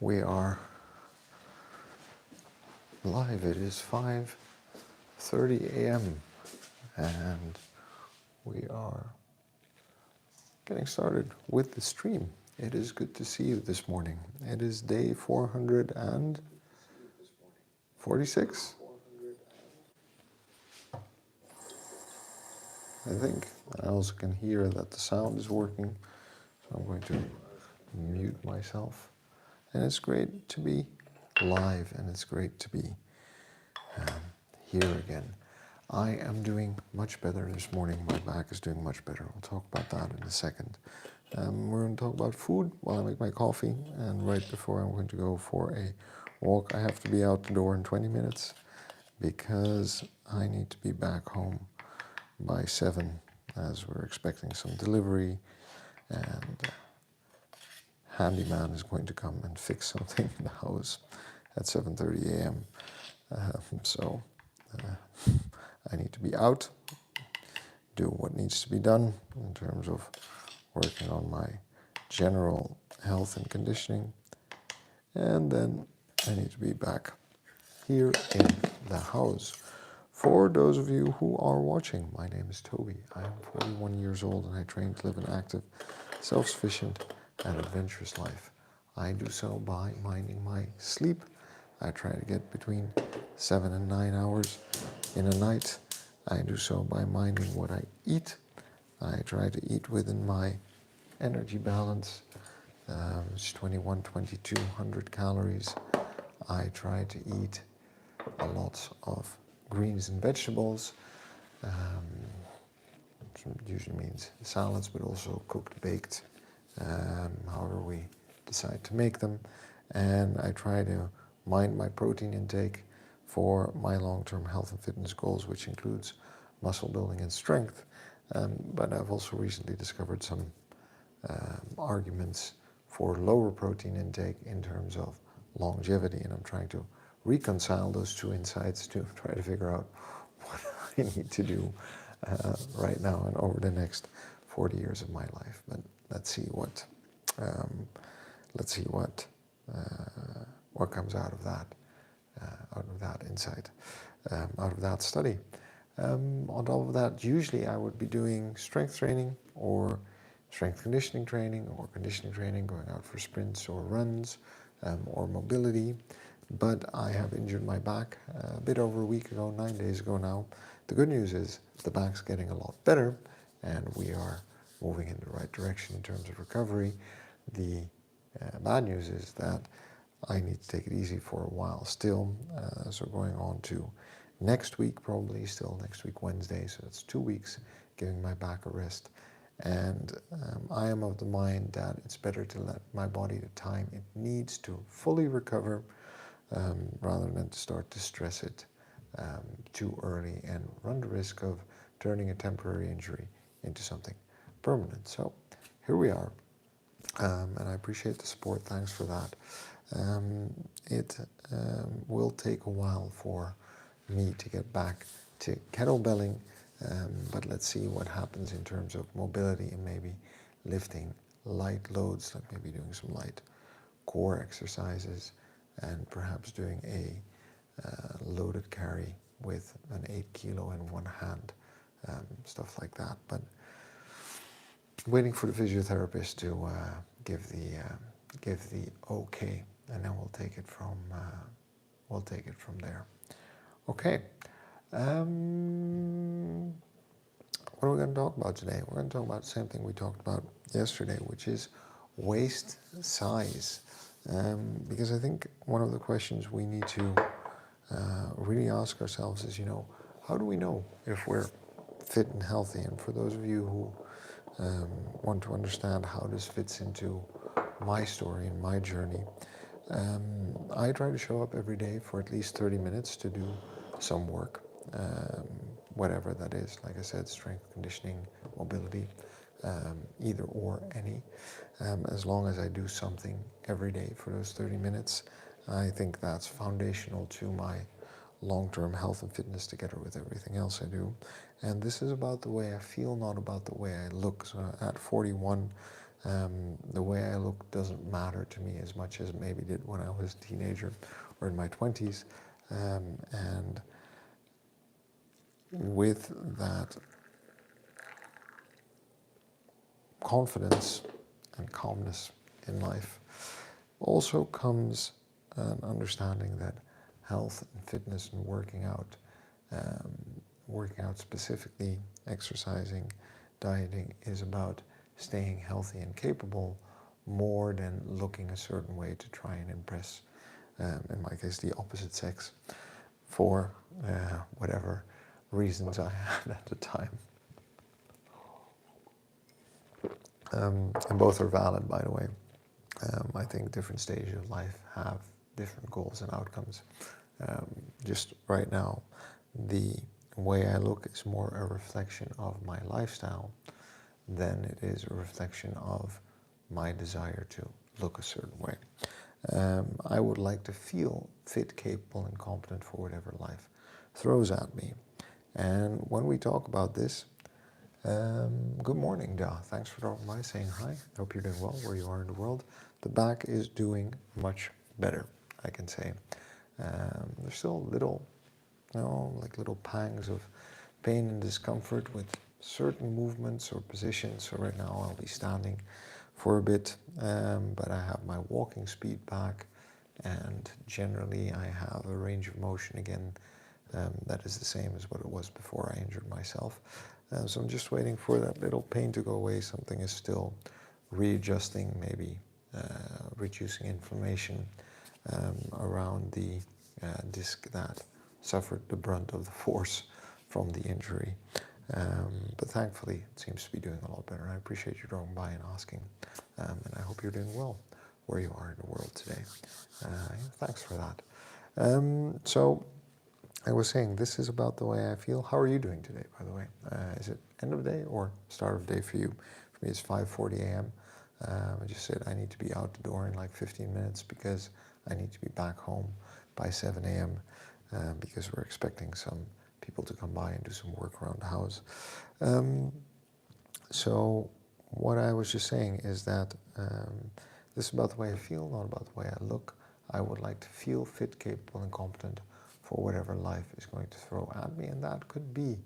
We are live. It is 5:30 a.m. and we are getting started with the stream. It is good to see you this morning. It is day 446, I think. I also can hear that the sound is working, so I'm going to mute myself. And it's great to be live, and it's great to be here again. I am doing much better this morning. My back is doing much better. We'll talk about that in a second. We're going to talk about food while I make my coffee, and right before I'm going to go for a walk. I have to be out the door in 20 minutes because I need to be back home by 7, as we're expecting some delivery, and handyman is going to come and fix something in the house at 7:30 a.m. So I need to be out, do what needs to be done in terms of working on my general health and conditioning, and then I need to be back here in the house. For those of you who are watching, my name is Toby. I am 41 years old and I train to live an active, self-sufficient and adventurous life. I do so by minding my sleep. I try to get between 7 and 9 hours in a night. I do so by minding what I eat. I try to eat within my energy balance. It's 2,200 calories. I try to eat a lot of greens and vegetables. Usually means salads, but also cooked, baked, however we decide to make them. And I try to mind my protein intake for my long-term health and fitness goals, which includes muscle building and strength. But I've also recently discovered some arguments for lower protein intake in terms of longevity, and I'm trying to reconcile those two insights to try to figure out what I need to do right now and over the next 40 years of my life. But let's see what comes out of that insight, out of that study. On top of that, usually I would be doing strength training or strength conditioning training or conditioning training, going out for sprints or runs or mobility. But I have injured my back a bit over a week ago, 9 days ago now. The good news is the back's getting a lot better and we are moving in the right direction in terms of recovery. The bad news is that I need to take it easy for a while still. So going on to next week, probably still next week, Wednesday. So it's 2 weeks giving my back a rest. And I am of the mind that it's better to let my body the time it needs to fully recover rather than to start to stress it too early and run the risk of turning a temporary injury into something permanent. So here we are, and I appreciate the support. Thanks for that. It will take a while for me to get back to kettlebelling, but let's see what happens in terms of mobility and maybe lifting light loads, like maybe doing some light core exercises and perhaps doing a loaded carry with an 8 kilo in one hand, stuff like that. But waiting for the physiotherapist to give the okay, and then we'll take it from there. Okay. What are we going to talk about today? We're going to talk about the same thing we talked about yesterday, which is waist size. Because I think one of the questions we need to really ask ourselves is, how do we know if we're fit and healthy? And for those of you who want to understand how this fits into my story and my journey, I try to show up every day for at least 30 minutes to do some work, whatever that is. Like I said, strength, conditioning, mobility, either or any. As long as I do something every day for those 30 minutes, I think that's foundational to my long-term health and fitness together with everything else I do. And this is about the way I feel, not about the way I look. So at 41, The way I look doesn't matter to me as much as it maybe did when I was a teenager or in my 20s. And with that confidence and calmness in life also comes an understanding that health and fitness and working out specifically, exercising, dieting, is about staying healthy and capable more than looking a certain way to try and impress, in my case, the opposite sex for whatever reasons I had at the time. And both are valid, by the way. I think different stages of life have different goals and outcomes. Just right now, the way I look is more a reflection of my lifestyle than it is a reflection of my desire to look a certain way. I would like to feel fit, capable, and competent for whatever life throws at me. And when we talk about this, good morning, Da. Thanks for dropping by, saying hi. Hope you're doing well where you are in the world. The back is doing much better, I can say. There's still little, like little pangs of pain and discomfort with certain movements or positions. So right now I'll be standing for a bit, but I have my walking speed back, and generally I have a range of motion again that is the same as what it was before I injured myself. So I'm just waiting for that little pain to go away. Something is still readjusting, maybe reducing inflammation around the disc that suffered the brunt of the force from the injury. But thankfully, it seems to be doing a lot better. I appreciate you dropping by and asking. And I hope you're doing well where you are in the world today. Thanks for that. So I was saying, this is about the way I feel. How are you doing today, by the way? Is it end of day or start of day for you? For me, it's 5:40 a.m. I just said I need to be out the door in like 15 minutes because I need to be back home by 7 a.m. Because we're expecting some people to come by and do some work around the house. So what I was just saying is that this is about the way I feel, not about the way I look. I would like to feel fit, capable, and competent for whatever life is going to throw at me, and that could be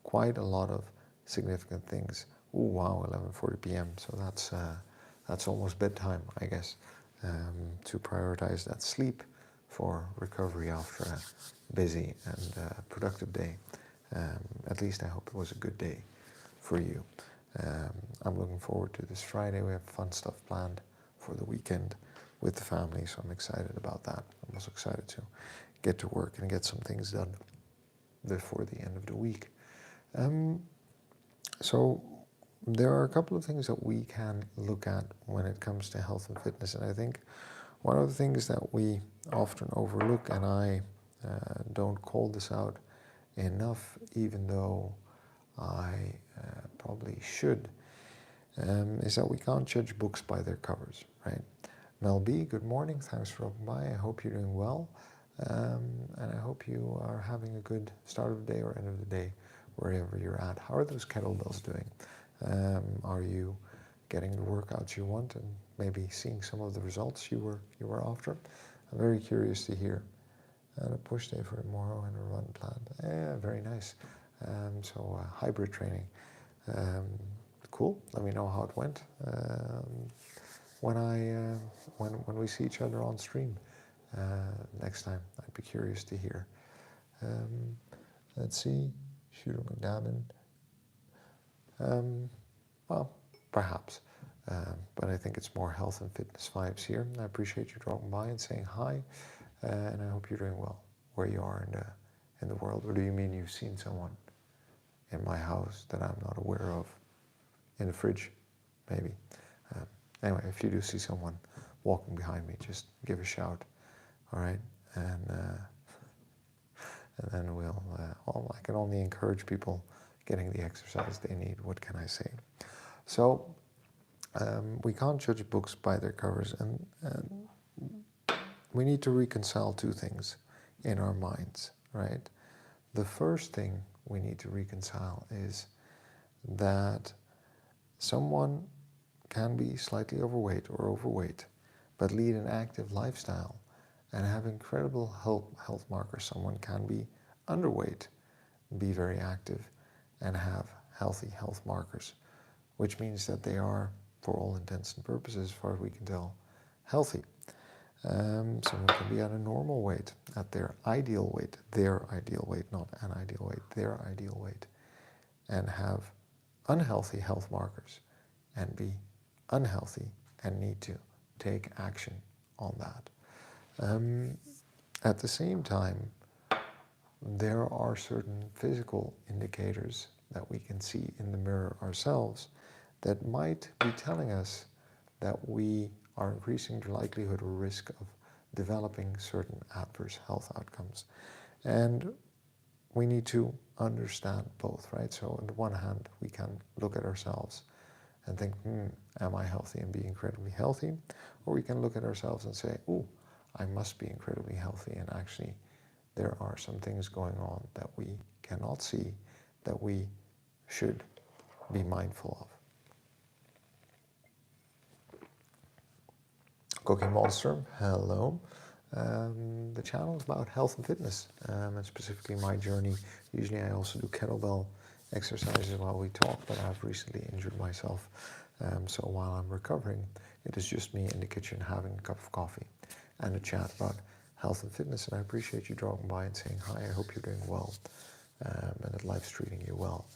quite a lot of significant things. Oh wow, 11:40 p.m. So that's almost bedtime, I guess. To prioritize that sleep for recovery after a busy and productive day. At least I hope it was a good day for you. I'm looking forward to this Friday. We have fun stuff planned for the weekend with the family, so I'm excited about that. I'm also excited to get to work and get some things done before the end of the week. So there are a couple of things that we can look at when it comes to health and fitness, and I think one of the things that we often overlook, and I don't call this out enough, even though I probably should, is that we can't judge books by their covers, right? Mel B, good morning. Thanks for dropping by. I hope you're doing well. And I hope you are having a good start of the day or end of the day, wherever you're at. How are those kettlebells doing? Are you getting the workouts you want and maybe seeing some of the results you were after? I'm very curious to hear. And a push day for tomorrow and a run planned. Yeah, very nice. So hybrid training. Cool. Let me know how it went when we see each other on stream next time. I'd be curious to hear. Let's see. Shooter McDabin. Well, perhaps. But I think it's more health and fitness vibes here. I appreciate you dropping by and saying hi. And I hope you're doing well where you are in the world. Or do you mean you've seen someone in my house that I'm not aware of? In the fridge, maybe. Anyway, if you do see someone walking behind me, just give a shout, all right? And then I can only encourage people getting the exercise they need. What can I say? So we can't judge books by their covers, and we need to reconcile two things in our minds, right? The first thing we need to reconcile is that someone can be slightly overweight or overweight, but lead an active lifestyle and have incredible health markers. Someone can be underweight, be very active, and have healthy health markers, which means that they are, for all intents and purposes, as far as we can tell, healthy. Someone can be at a normal weight, at their ideal weight, not an ideal weight, their ideal weight, and have unhealthy health markers and be unhealthy and need to take action on that. At the same time, there are certain physical indicators that we can see in the mirror ourselves that might be telling us that we are increasing the likelihood or risk of developing certain adverse health outcomes. And we need to understand both, right? So on the one hand, we can look at ourselves and think, am I healthy, and be incredibly healthy? Or we can look at ourselves and say, oh, I must be incredibly healthy, and actually there are some things going on that we cannot see that we should be mindful of. Cookie Monster, hello. The channel is about health and fitness, and specifically my journey. Usually I also do kettlebell exercises while we talk, but I've recently injured myself. So while I'm recovering, it is just me in the kitchen having a cup of coffee and a chat about health and fitness. And I appreciate you dropping by and saying hi. I hope you're doing well, and that life's treating you well.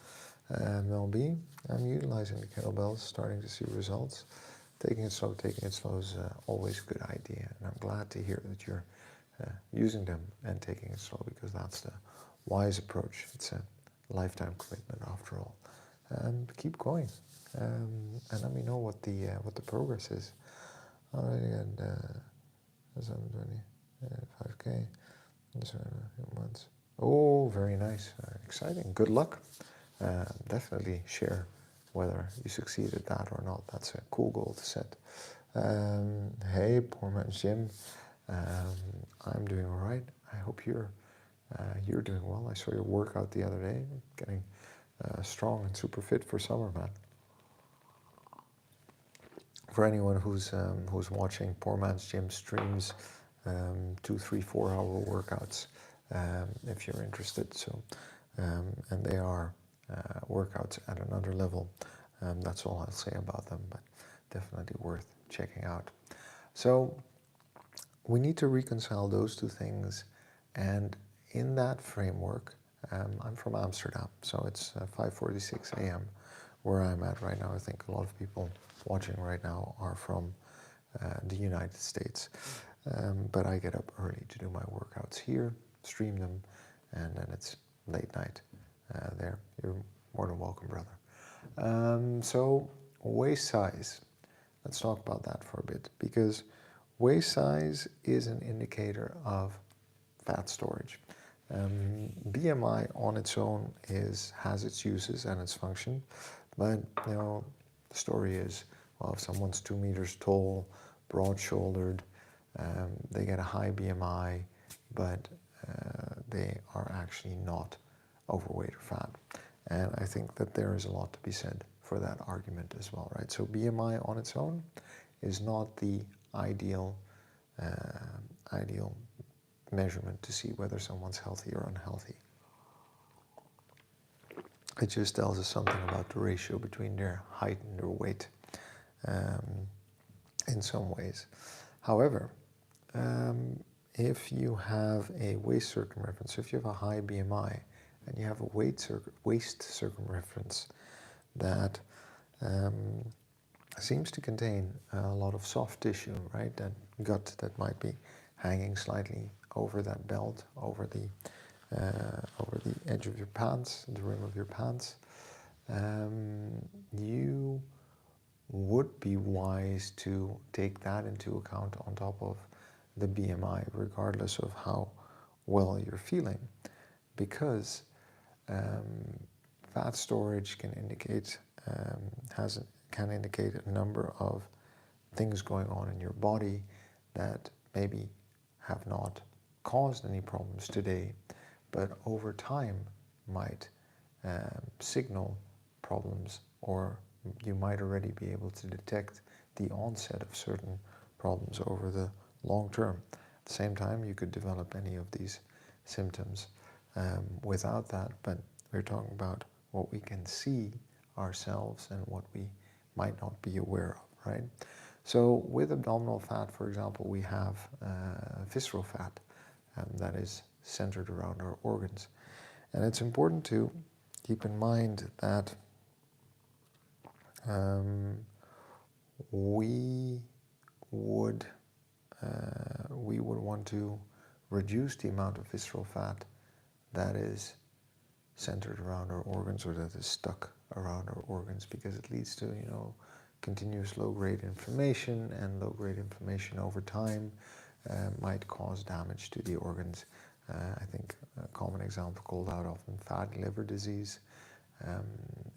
Mel B, I'm utilizing the kettlebells, starting to see results. Taking it slow is always a good idea, and I'm glad to hear that you're using them and taking it slow, because that's the wise approach. It's a lifetime commitment after all. Keep going, and let me know what the progress is. Already at 720, 5K in a months. Oh, very nice, exciting. Good luck. Definitely share whether you succeed at that or not. That's a cool goal to set. Hey, poor man's Jim. I'm doing all right. I hope you're doing well. I saw your workout the other day, getting strong and super fit for summer, man. For anyone who's watching, poor man's Jim streams 2, 3, 4 hour workouts if you're interested. So, and they are workouts at another level. That's all I'll say about them, but definitely worth checking out. So we need to reconcile those two things, and in that framework, I'm from Amsterdam, so it's 5:46 a.m. where I'm at right now. I think a lot of people watching right now are from the United States, but I get up early to do my workouts here, stream them, and then it's late night there. You're more than welcome, brother. So waist size, let's talk about that for a bit, because waist size is an indicator of fat storage. BMI on its own has its uses and its function, but the story is, well, if someone's 2 meters tall, broad-shouldered, they get a high BMI, but they are actually not overweight or fat. And I think that there is a lot to be said for that argument as well, right? So BMI on its own is not the ideal measurement to see whether someone's healthy or unhealthy. It just tells us something about the ratio between their height and their weight in some ways. However, if you have a waist circumference, if you have a high BMI and you have a waist circumference that seems to contain a lot of soft tissue, right? That gut that might be hanging slightly over that belt, over the edge of your pants, the rim of your pants, you would be wise to take that into account on top of the BMI, regardless of how well you're feeling, because fat storage can indicate a number of things going on in your body that maybe have not caused any problems today, but over time might signal problems or you might already be able to detect the onset of certain problems over the long term. At the same time, you could develop any of these symptoms without that, but we're talking about what we can see ourselves and what we might not be aware of, right? So with abdominal fat, for example, we have visceral fat that is centered around our organs. And it's important to keep in mind that we would want to reduce the amount of visceral fat that is centered around our organs or that is stuck around our organs, because it leads to, continuous low-grade inflammation, and low-grade inflammation over time might cause damage to the organs. I think a common example called out often, fatty liver disease.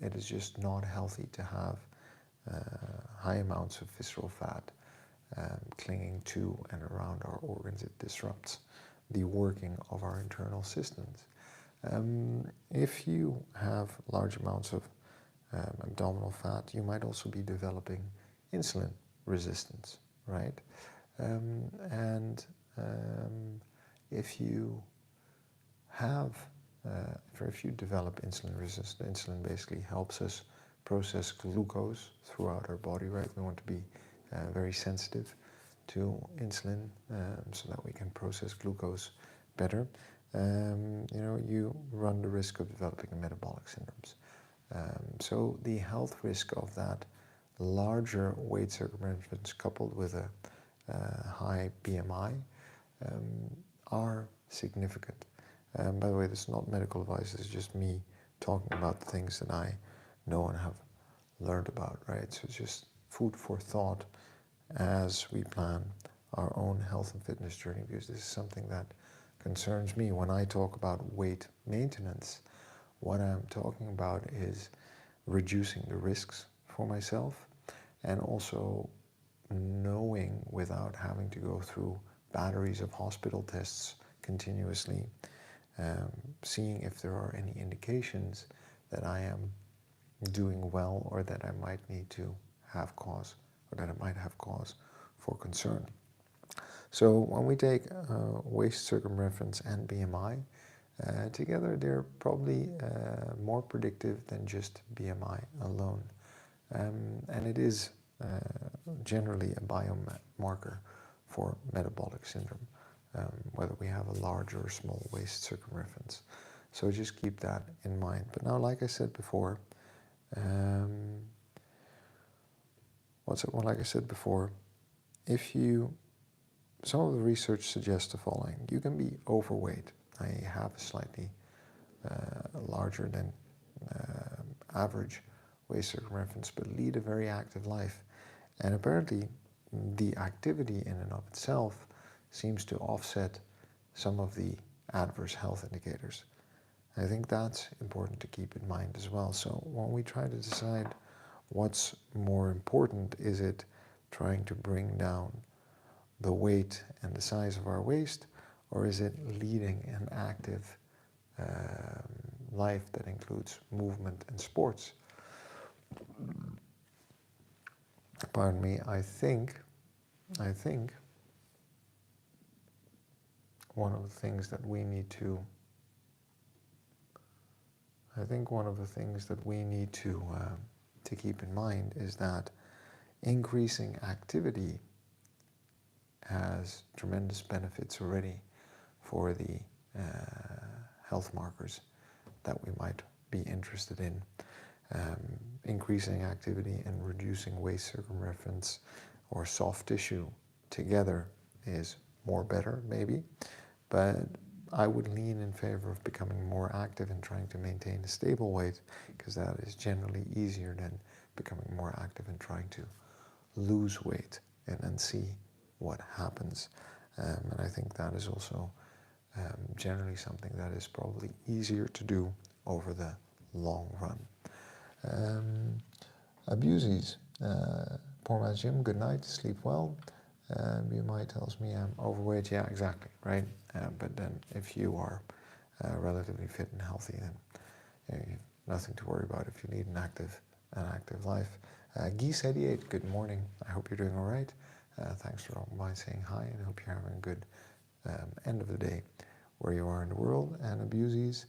It is just not healthy to have high amounts of visceral fat clinging to and around our organs. It disrupts the working of our internal systems. If you have large amounts of abdominal fat, you might also be developing insulin resistance, right? If you have, if you develop insulin resistance, insulin basically helps us process glucose throughout our body, right? We want to be very sensitive to insulin so that we can process glucose better. You run the risk of developing metabolic syndromes. So the health risk of that larger weight circumference coupled with a high BMI are significant. By the way, this is not medical advice, this is just me talking about the things that I know and have learned about, right? So it's just food for thought as we plan our own health and fitness journey, because this is something that concerns me. When I talk about weight maintenance, what I'm talking about is reducing the risks for myself, and also knowing without having to go through batteries of hospital tests continuously, seeing if there are any indications that I am doing well or that I might need to have cause, or that I might have cause for concern. So when we take waist circumference and BMI together, they're probably more predictive than just BMI alone. And it is generally a biomarker for metabolic syndrome, whether we have a large or small waist circumference. So just keep that in mind. But now, like I said before, some of the research suggests the following. You can be overweight. I have a slightly larger than average waist circumference, but lead a very active life. And apparently the activity in and of itself seems to offset some of the adverse health indicators. I think that's important to keep in mind as well. So when we try to decide what's more important, is it trying to bring down the weight and the size of our waist, or is it leading an active life that includes movement and sports? Pardon me, I think one of the things that we need to keep in mind is that increasing activity has tremendous benefits already for the health markers that we might be interested in. Increasing activity and reducing waist circumference or soft tissue together is more better, maybe, but I would lean in favor of becoming more active and trying to maintain a stable weight, because that is generally easier than becoming more active and trying to lose weight and then see what happens. And I think that is also generally something that is probably easier to do over the long run. Abuses. Poor man's gym, good night, sleep well. BMI tells me I'm overweight. Yeah, exactly, right? But then if you are relatively fit and healthy, then you have nothing to worry about if you need an active an active life. Geese88, good morning. I hope you're doing all right. Thanks for dropping by, saying hi, and I hope you're having a good end of the day where you are in the world. And Abusies,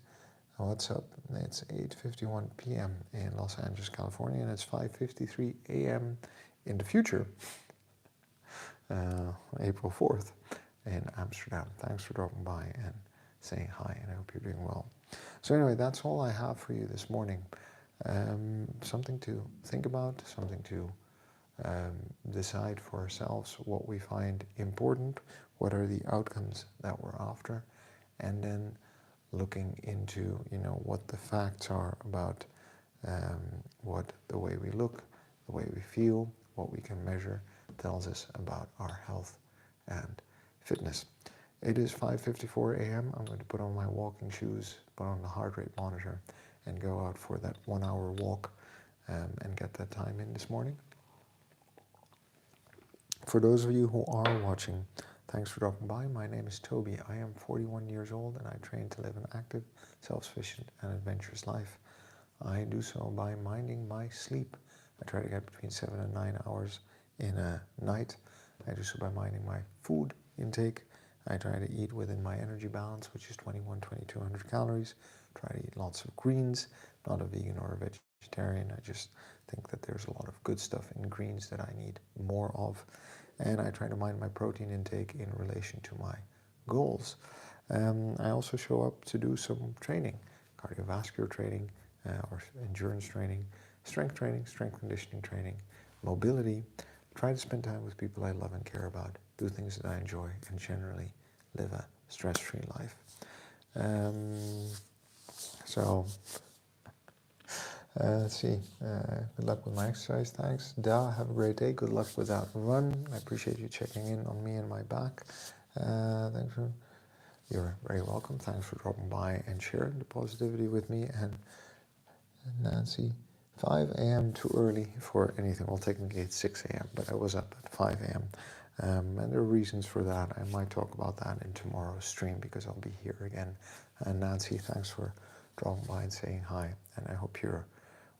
what's up? It's 8:51 p.m. in Los Angeles, California, and it's 5:53 a.m. in the future, April 4th in Amsterdam. Thanks for dropping by and saying hi, and I hope you're doing well. So anyway, that's all I have for you this morning. Something to think about, something to decide for ourselves what we find important, what are the outcomes that we're after, and then looking into, what the facts are about what the way we look, the way we feel, what we can measure tells us about our health and fitness. It is 5:54 a.m. I'm going to put on my walking shoes, put on the heart rate monitor, and go out for that 1 hour walk and get that time in this morning. For those of you who are watching, thanks for dropping by. My name is Toby. I am 41 years old and I train to live an active, self-sufficient and adventurous life. I do so by minding my sleep. I try to get between 7 and 9 hours in a night. I do so by minding my food intake. I try to eat within my energy balance, which is 2,200 calories. Try to eat lots of greens. Not a vegan or a vegetarian. I just think that there's a lot of good stuff in greens that I need more of. And I try to mind my protein intake in relation to my goals. I also show up to do some training, cardiovascular training, or endurance training, strength conditioning training, mobility. Try to spend time with people I love and care about, do things that I enjoy, and generally live a stress-free life. Let's see. Good luck with my exercise, thanks. Da, have a great day. Good luck with that run. I appreciate you checking in on me and my back. Thanks for, you're very welcome. Thanks for dropping by and sharing the positivity with me. And Nancy, 5 a.m. too early for anything. Well, technically it's 6 a.m., but I was up at 5 a.m. And there are reasons for that. I might talk about that in tomorrow's stream because I'll be here again. And Nancy, thanks for dropping by and saying hi. And I hope you're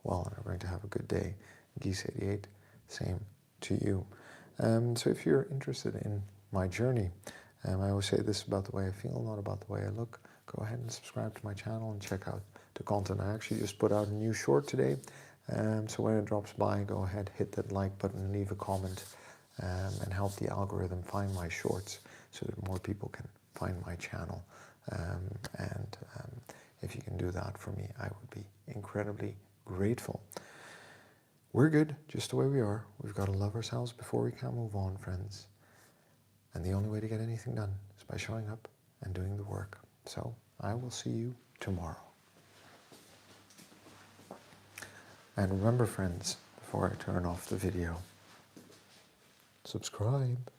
well and are going to have a good day. Geese88, same to you. So if you're interested in my journey, I always say this about the way I feel, not about the way I look. Go ahead and subscribe to my channel and check out the content. I actually just put out a new short today. So when it drops by, go ahead, hit that like button, leave a comment, and help the algorithm find my shorts so that more people can find my channel. If you can do that for me, I would be incredibly grateful. We're good just the way we are. We've got to love ourselves before we can move on, friends. And the only way to get anything done is by showing up and doing the work. So I will see you tomorrow. And remember, friends, before I turn off the video, subscribe.